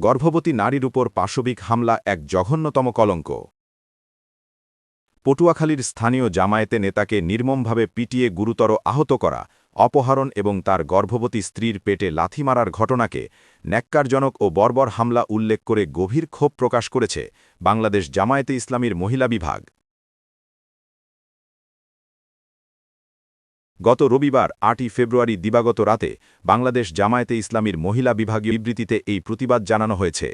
গর্ভবতী নারীর উপর পাশবিক হামলা এক জঘন্যতম কলঙ্ক। পটুয়াখালীর স্থানীয় জামায়াতে নেতাকে নির্মমভাবে পিটিয়ে গুরুতর আহত করা, অপহরণ এবং তার গর্ভবতী স্ত্রীর পেটে লাথি মারার ঘটনাকে ন্যাক্কারজনক ও বর্বর হামলা উল্লেখ করে গভীর ক্ষোভ প্রকাশ করেছে বাংলাদেশ জামায়াতে ইসলামীর মহিলা বিভাগ। গত রবিবার ৮ই ফেব্রুয়ারি দিবাগত রাতে বাংলাদেশ জামায়াতে ইসলামীর মহিলা বিভাগীয় বিবৃতিতে এই প্রতিবাদ জানানো হয়েছে।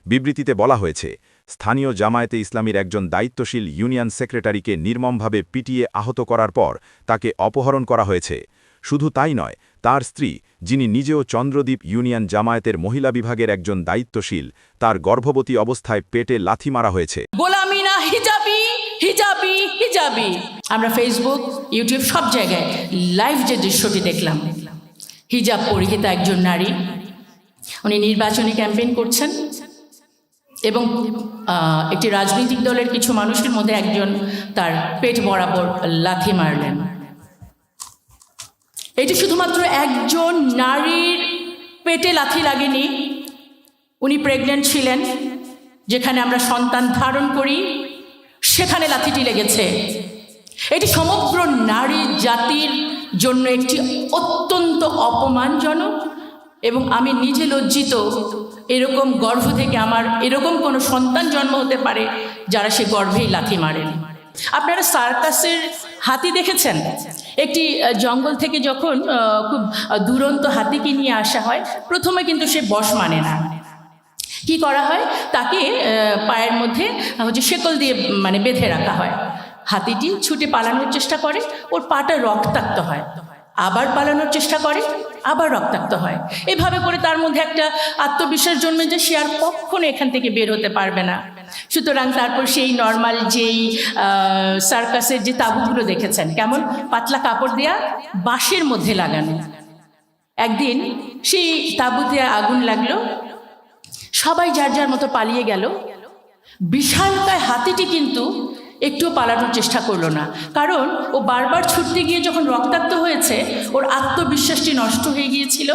বিবৃতিতে বলা হয়েছে, স্থানীয় জামায়াতে ইসলামীর একজন দায়িত্বশীল ইউনিয়ন সেক্রেটারিকে নির্মমভাবে পিটিয়ে আহত করার পর তাকে অপহরণ করা হয়েছে। শুধু তাই নয়, তার স্ত্রী, যিনি নিজেও চন্দ্রদ্বীপ ইউনিয়ন জামায়াতের মহিলা বিভাগের একজন দায়িত্বশীল, তার গর্ভবতী অবস্থায় পেটে লাথি মারা হয়েছে। গোলামি না, হিজাবি হিজাবি হিজাবি। আমরা ফেসবুক, ইউটিউব সব জায়গায় লাইভ যে দৃশ্যটি দেখলাম, হিজাব পরিহিতা একজন নারী, উনি নির্বাচনী ক্যাম্পেইন করছেন এবং একটি রাজনৈতিক দলের কিছু মানুষের মধ্যে একজন তার পেট বরাবর লাথি মারলেন। এটি শুধুমাত্র একজন নারীর পেটে লাথি লাগেনি, উনি প্রেগন্যান্ট ছিলেন, যেখানে আমরা সন্তান ধারণ করি সেখানে লাথিটি লেগেছে। এটি সমগ্র নারী জাতির জন্য একটি অত্যন্ত অপমানজনক এবং আমি নিজে লজ্জিত এরকম গর্ভ থেকে আমার এরকম কোনো সন্তান জন্ম হতে পারে যারা সে গর্ভেই লাথি মারেন। আপনারা সার্কাসের হাতি দেখেছেন? একটি জঙ্গল থেকে যখন খুব দুরন্ত হাতিকে নিয়ে আসা হয়, প্রথমে কিন্তু সে বশ মানে না। কি করা হয়, তাকে পায়ের মধ্যে শেকল দিয়ে বেঁধে রাখা হয়। হাতিটি ছুটে পালানোর চেষ্টা করে, ওর পাটা রক্তাক্ত হয়, আবার পালানোর চেষ্টা করে, আবার রক্তাক্ত হয়। এভাবে করে তার মধ্যে একটা আত্মবিশ্বাস জন্মে যে সে আর কখনো এখান থেকে বের হতে পারবে না। সুতরাং তারপর সেই নর্মাল যেই সার্কাসের যে তাঁবুগুলো দেখেছেন, কেমন পাতলা কাপড় দেয়া বাঁশের মধ্যে লাগানো, একদিন সেই তাঁবুতে আগুন লাগলো, সবাই যার যার মতো পালিয়ে গেল। বিশালকায় হাতিটি কিন্তু একটুও পালানোর চেষ্টা করলো না, কারণ ও বারবার ছুটতে গিয়ে যখন রক্তাক্ত হয়েছে ওর আত্মবিশ্বাসটি নষ্ট হয়ে গিয়েছিল।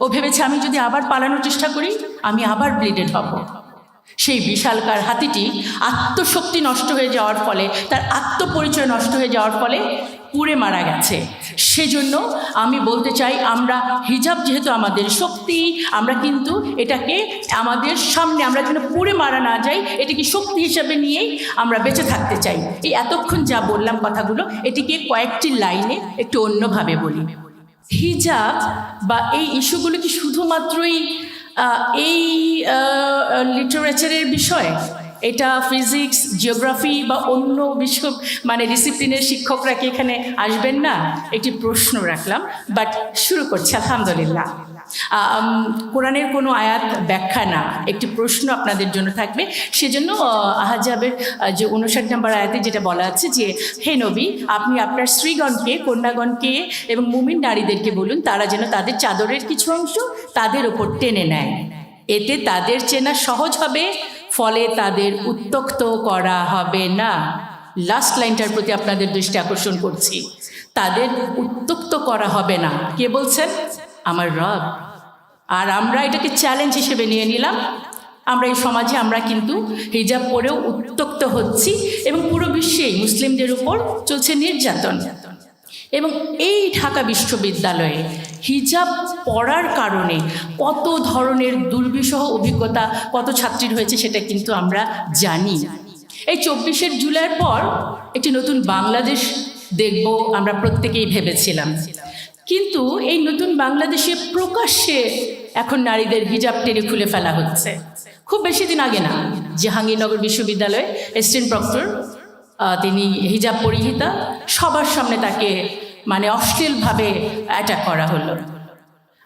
ও ভেবেছে আমি যদি আবার পালানোর চেষ্টা করি আমি আবার ব্লিডেড হব। সেই বিশালকার হাতিটি আত্মশক্তি নষ্ট হয়ে যাওয়ার ফলে, তার আত্মপরিচয় নষ্ট হয়ে যাওয়ার ফলে পুড়ে মারা গেছে। সেজন্য আমি বলতে চাই, আমরা হিজাব যেহেতু আমাদের শক্তি, আমরা কিন্তু এটাকে আমাদের সামনে, আমরা যেন পুড়ে মারা না যাই, এটাকে শক্তি হিসাবে নিয়েই আমরা বেঁচে থাকতে চাই। এই এতক্ষণ যা বললাম কথাগুলো, এটিকে কয়েকটি লাইনে একটু অন্যভাবে বলি। হিজাব বা এই ইস্যুগুলো কি শুধুমাত্রই এই লিটারেচারের বিষয়? এটা ফিজিক্স, জিওগ্রাফি বা অন্য বিষয় ডিসিপ্লিনের শিক্ষকরা কি এখানে আসবেন না? একটি প্রশ্ন রাখলাম, বাট শুরু করছি। আলহামদুলিল্লাহ, কোরআনের কোনো আয়াত ব্যাখ্যা না, একটি প্রশ্ন আপনাদের জন্য থাকবে। সেজন্য আহজাবের যে 59 নম্বর আয়াতে যেটা বলা আছে যে, হে নবী, আপনি আপনার স্ত্রীগণকে, কন্যাগণকে এবং মুমিন নারীদেরকে বলুন তারা যেন তাদের চাদরের কিছু অংশ তাদের ওপর টেনে নেয়, এতে তাদের চেনা সহজ হবে, ফলে তাদের উত্ত্যক্ত করা হবে না। লাস্ট লাইনটার প্রতি আপনাদের দৃষ্টি আকর্ষণ করছি, তাদের উত্ত্যক্ত করা হবে না। কে বলছেন? আমার রব। আর আমরা এটাকে চ্যালেঞ্জ হিসেবে নিয়ে নিলাম। আমরা এই সমাজে আমরা কিন্তু হিজাব পরেও উত্ত্যক্ত হচ্ছি এবং পুরো বিশ্বেই মুসলিমদের উপর চলছে নির্যাতন। এবং এই ঢাকা বিশ্ববিদ্যালয়ে হিজাব পড়ার কারণে কত ধরনের দুর্বিষহ অভিজ্ঞতা কত ছাত্রীর হয়েছে সেটা কিন্তু আমরা জানি। এই 24শে জুলাইয়ের পর একটি নতুন বাংলাদেশ দেখব আমরা প্রত্যেকেই ভেবেছিলাম, কিন্তু এই নতুন বাংলাদেশে প্রকাশ্যে এখন নারীদের হিজাব টেনে খুলে ফেলা হচ্ছে। খুব বেশি দিন আগে না, জাহাঙ্গীরনগর বিশ্ববিদ্যালয়ে অ্যাসিস্ট্যান্ট প্রক্টর, তিনি হিজাব পরিহিতা, সবার সামনে তাকে অশ্লীলভাবে অ্যাটাক করা হলো।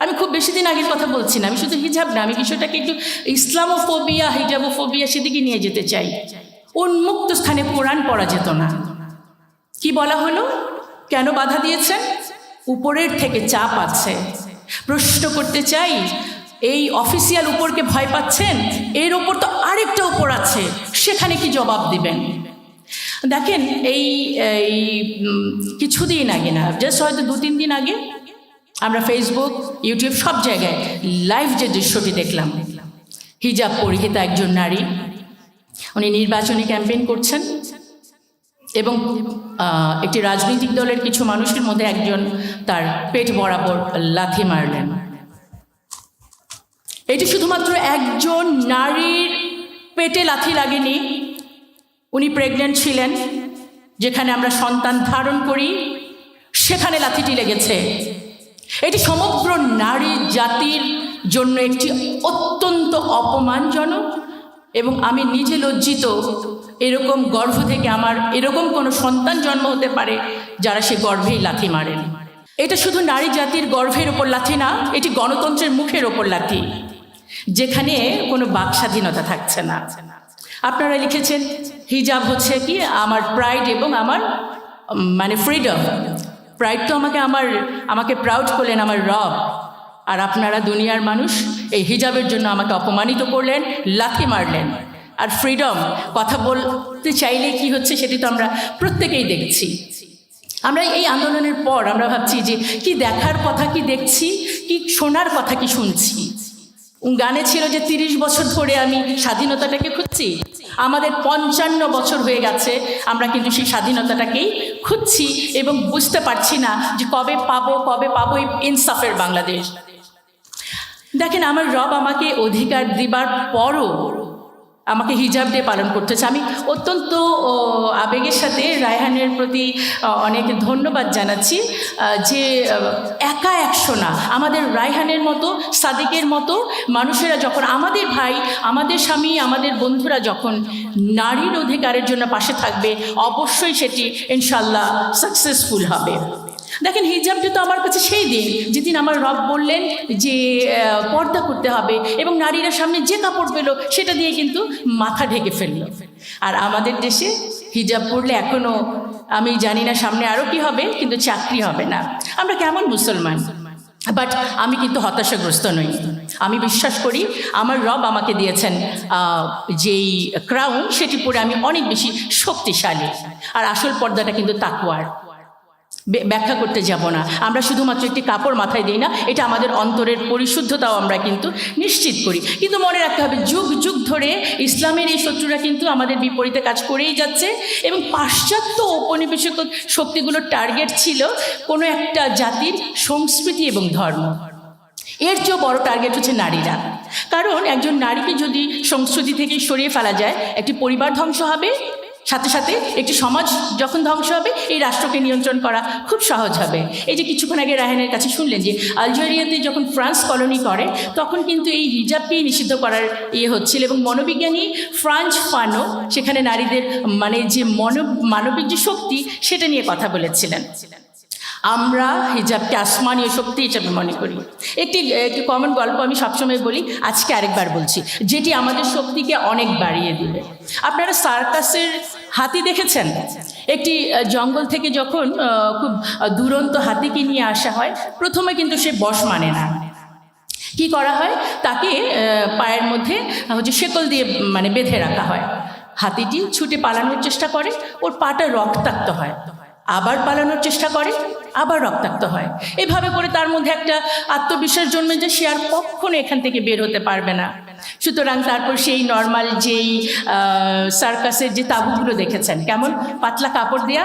আমি খুব বেশি দিন আগের কথা বলছি না, আমি শুধু হিজাব না, আমি বিষয়টাকে একটু ইসলামোফোবিয়া, হিজাবোফোবিয়া সেদিকে নিয়ে যেতে চাই। উন্মুক্ত স্থানে কোরআন পড়া যেত না। কি বলা হলো? কেন বাধা দিয়েছেন? উপরের থেকে চাপ আছে। প্রশ্ন করতে চাই, এই অফিসিয়াল উপরকে ভয় পাচ্ছেন, এর ওপর তো আরেকটা উপর আছে, সেখানে কি জবাব দিবেন? দেখেন, এই কিছুদিন আগে না, জাস্ট হয়তো 2-3 দিন আগে আমরা ফেসবুক, ইউটিউব সব জায়গায় লাইভ যে দৃশ্যটি দেখলাম, হিজাব পরিহিতা একজন নারী। উনি নির্বাচনী ক্যাম্পেইন করছেন এবং একটি রাজনৈতিক দলের কিছু মানুষের মধ্যে একজন তার পেট বরাবর লাথি মারলেন। এটি শুধুমাত্র একজন নারীর পেটে লাথি লাগেনি, উনি প্রেগনেন্ট ছিলেন, যেখানে আমরা সন্তান ধারণ করি সেখানে লাথিটি লেগেছে। এটি সমগ্র নারী জাতির জন্য একটি অত্যন্ত অপমানজনক এবং আমি নিজে লজ্জিত এরকম গর্ভ থেকে আমার এরকম কোনো সন্তান জন্ম হতে পারে যারা সে গর্ভেই লাথি মারেন। এটা শুধু নারী জাতির গর্ভের ওপর লাথি না, এটি গণতন্ত্রের মুখের ওপর লাথি, যেখানে কোনো বাক স্বাধীনতা থাকছে না। আপনারা লিখেছেন হিজাব হচ্ছে কি আমার প্রাইড এবং আমার ফ্রিডম। প্রাইড তো আমাকে প্রাউড করলেন আমার রব, আর আপনারা দুনিয়ার মানুষ এই হিজাবের জন্য আমাকে অপমানিত করলেন, লাথি মারলেন। আর ফ্রিডম কথা বলতে চাইলে কি হচ্ছে সেটি তো আমরা প্রত্যেকেই দেখছি। আমরা এই আন্দোলনের পর আমরা ভাবছি যে কি দেখার কথা কি দেখছি, কি শোনার কথা কি শুনছি। গানে ছিল যে 30 বছর ধরে আমি স্বাধীনতাটাকে খুঁজছি, আমাদের 55 বছর হয়ে গেছে আমরা কিন্তু সেই স্বাধীনতাটাকেই খুঁজছি এবং বুঝতে পারছি না যে কবে পাবো এই ইনসাফের বাংলাদেশ। দেখেন, আমার রব আমাকে অধিকার দিবার পরও আমাকে হিজাব দিয়ে পালন করতেছে। আমি অত্যন্ত আবেগের সাথে রায়হানের প্রতি অনেক ধন্যবাদ জানাচ্ছি যে একা 100 না, আমাদের রায়হানের মতো সাদিকের মতো মানুষেরা যখন আমাদের ভাই, আমাদের স্বামী, আমাদের বন্ধুরা যখন নারীর অধিকারের জন্য পাশে থাকবে, অবশ্যই সেটি ইনশাল্লাহ সাকসেসফুল হবে। দেখেন, হিজাবটি তো আমার কাছে সেই দিন যেদিন আমার রব বললেন যে পর্দা করতে হবে এবং নারীরা সামনে যে কাপড় পেল সেটা দিয়ে কিন্তু মাথা ঢেকে ফেলল। আর আমাদের দেশে হিজাব পরলে এখনও আমি জানি না সামনে আরও কি হবে, কিন্তু চাকরি হবে না। আমরা কেমন মুসলমান? বাট আমি কিন্তু হতাশাগ্রস্ত নই। আমি বিশ্বাস করি আমার রব আমাকে দিয়েছেন যেই ক্রাউন, সেটি পরে আমি অনেক বেশি শক্তিশালী। আর আসল পর্দাটা কিন্তু তাকওয়ার, ব্যাখ্যা করতে যাব না। আমরা শুধুমাত্র একটি কাপড় মাথায় দিই না, এটা আমাদের অন্তরের পরিশুদ্ধতাও আমরা কিন্তু নিশ্চিত করি। কিন্তু মনে রাখতে হবে, যুগ যুগ ধরে ইসলামের এই শত্রুরা কিন্তু আমাদের বিপরীতে কাজ করেই যাচ্ছে এবং পাশ্চাত্য ঔপনিবেশিক শক্তিগুলোর টার্গেট ছিল কোনো একটা জাতির সংস্কৃতি এবং ধর্ম। এর চেয়েও বড় টার্গেট হচ্ছে নারীরা। কারণ একজন নারীকে যদি সংস্কৃতি থেকে সরিয়ে ফেলা যায়, একটি পরিবার ধ্বংস হবে, সাথে সাথে একটি সমাজ যখন ধ্বংস হবে, এই রাষ্ট্রকে নিয়ন্ত্রণ করা খুব সহজ হবে। এই যে কিছুক্ষণ আগে রায়হানের কাছে শুনলেন যে আলজেরিয়াতে যখন ফ্রান্স কলোনি করে তখন কিন্তু এই হিজাবকেই নিষিদ্ধ করার হচ্ছিল এবং মনোবিজ্ঞানী ফ্রাঞ্জ ফানো সেখানে নারীদের যে মানবিক যে শক্তি সেটা নিয়ে কথা বলেছিলেন। আমরা হিজাবকে আসমানীয় শক্তি হিসাবে মনে করি। একটি কমন গল্প আমি সবসময় বলি, আজকে আরেকবার বলছি, যেটি আমাদের শক্তিকে অনেক বাড়িয়ে দিবে। আপনারা সার্কাসের হাতি দেখেছেন? একটি জঙ্গল থেকে যখন খুব দুরন্ত হাতিকে নিয়ে আসা হয়, প্রথমে কিন্তু সে বশ মানে না। কি করা হয়, তাকে পায়ের মধ্যে শেকল দিয়ে বেঁধে রাখা হয়। হাতিটি ছুটে পালানোর চেষ্টা করে, ওর পাটা রক্তাক্ত হয়, আবার পালানোর চেষ্টা করে, আবার রক্তাক্ত হয়। এভাবে করে তার মধ্যে একটা আত্মবিশ্বাস জন্মে যে সে আর কখনো এখান থেকে বের হতে পারবে না। সুতরাং তারপর সেই নর্মাল যেই সার্কাসের যে তাঁবুগুলো দেখেছেন, কেমন পাতলা কাপড় দেয়া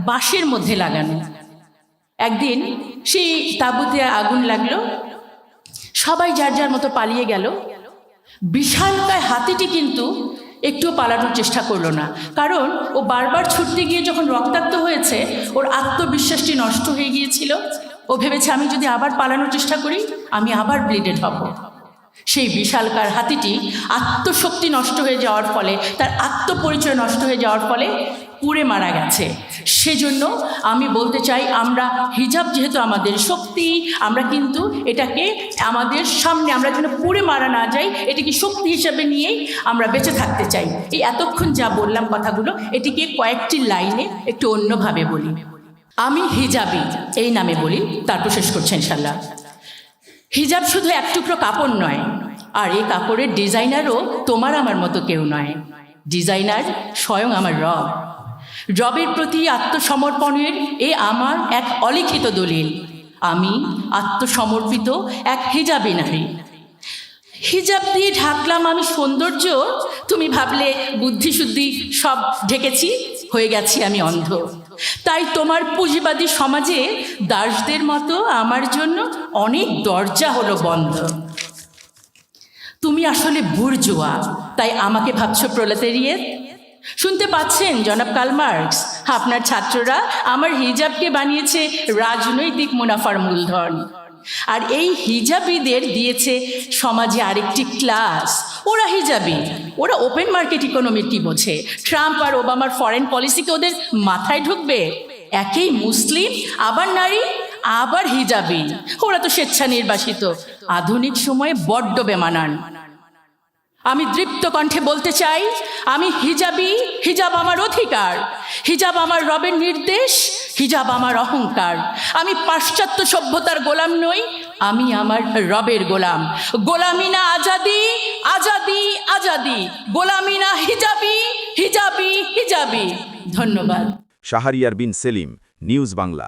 বাঁশের মধ্যে লাগানো। একদিন সেই তাঁবুতে আগুন লাগলো, সবাই যার যার মতো পালিয়ে গেল। বিশালকায় হাতিটি কিন্তু একটুও পালানোর চেষ্টা করলো না, কারণ ও বারবার ছুটতে গিয়ে যখন রক্তাক্ত হয়েছে ওর আত্মবিশ্বাসটি নষ্ট হয়ে গিয়েছিল। ও ভেবেছে আমি যদি আবার পালানোর চেষ্টা করি আমি আবার ব্লিডেড হব। সেই বিশালকার হাতিটি আত্মশক্তি নষ্ট হয়ে যাওয়ার ফলে, তার আত্মপরিচয় নষ্ট হয়ে যাওয়ার ফলে পুড়ে মারা গেছে। সেজন্য আমি বলতে চাই, আমরা হিজাব যেহেতু আমাদের শক্তি, আমরা কিন্তু এটাকে আমাদের সামনে, আমরা যেন পুড়ে মারা না যাই, এটিকে শক্তি হিসেবে নিয়েই আমরা বেঁচে থাকতে চাই। এই এতক্ষণ যা বললাম কথাগুলো, এটিকে কয়েকটি লাইনে একটু অন্যভাবে বলি। আমি হিজাবি এই নামে বলি, তারপর শেষ করছি ইনশাল্লাহ। হিজাব শুধু এক টুকরো কাপড় নয়, আর এই কাপড়ের ডিজাইনারও তোমার আমার মতো কেউ নয়। ডিজাইনার স্বয়ং আমার রব। রবের প্রতি আত্মসমর্পণের আমার এক অলিখিত দলিল। আমি আত্মসমর্পিত এক হিজাবি নারী। হিজাব দিয়ে ঢাকলাম আমি সৌন্দর্য, তুমি ভাবলে বুদ্ধিশুদ্ধি সব ঢেকেছি, হয়ে গেছি আমি অন্ধ। তাই তোমার পুঁজিবাদী সমাজে দাসদের মতো আমার জন্য অনেক দরজা হলো বন্ধ। তুমি আসলে বুর্জোয়া, তাই আমাকে ভাবছো প্রলেতারিয়েট। শুনতে পাচ্ছেন জনাব কার্ল মার্কস, আপনার ছাত্ররা আমার হিজাবকে বানিয়েছে রাজনৈতিক মুনাফার মূলধন। আর এই হিজাবিদের দিয়েছে সমাজে আরেকটি ক্লাস। ওরা হিজাবি, ওরা ওপেন মার্কেট ইকোনমি কি বোঝে? ট্রাম্প আর ওবামার ফরেন পলিসিকে ওদের মাথায় ঢুকবে? একেই মুসলিম, আবার নারী, আবার হিজাবি। ওরা তো স্বেচ্ছা নির্বাসিত, আধুনিক সময়ে বড্ড বেমানান। আমি দৃপ্ত কণ্ঠে বলতে চাই, আমি হিজাবি, হিজাব আমার অধিকার, হিজাব আমার রবের নির্দেশ, হিজাব আমার অহংকার। আমি পাশ্চাত্য সভ্যতার গোলাম নই, আমি আমার রবের গোলাম। গোলামি না আজাদি, আজাদি আজাদি, গোলামি না হিজাবি, হিজাবি হিজাবি। ধন্যবাদ। শাহরিয়ার বিন সেলিম, নিউজ বাংলা।